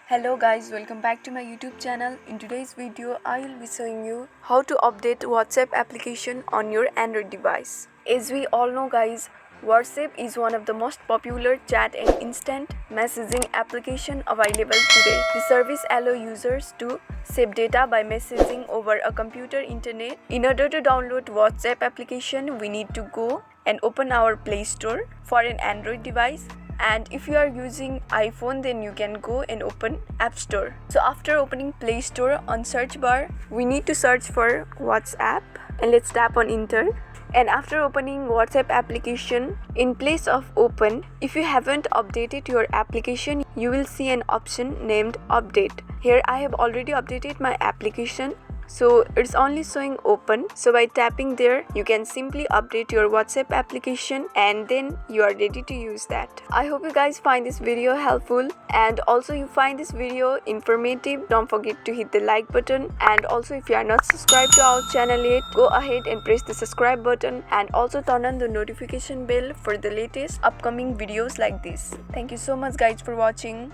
Hello guys, welcome back to my YouTube channel. In today's video, I will be showing you how to update WhatsApp application on your Android device. As we all know guys, WhatsApp is one of the most popular chat and instant messaging application available today. The service allows users to save data by messaging over a computer internet. In order to download WhatsApp application, we need to go and open our Play Store for an Android device. And if you are using iPhone, then you can go and open App Store. So after opening Play Store, on search bar we need to search for WhatsApp and let's tap on enter. And after opening WhatsApp application, in place of open, if you haven't updated your application, you will see an option named update. Here I have already updated my application, so it's only showing open. So by tapping there, you can simply update your WhatsApp application and then you are ready to use that. I hope you guys find this video helpful and also you find this video informative. Don't forget to hit the like button, and also if you are not subscribed to our channel yet, go ahead and press the subscribe button and also turn on the notification bell for the latest upcoming videos like this. Thank you so much guys for watching.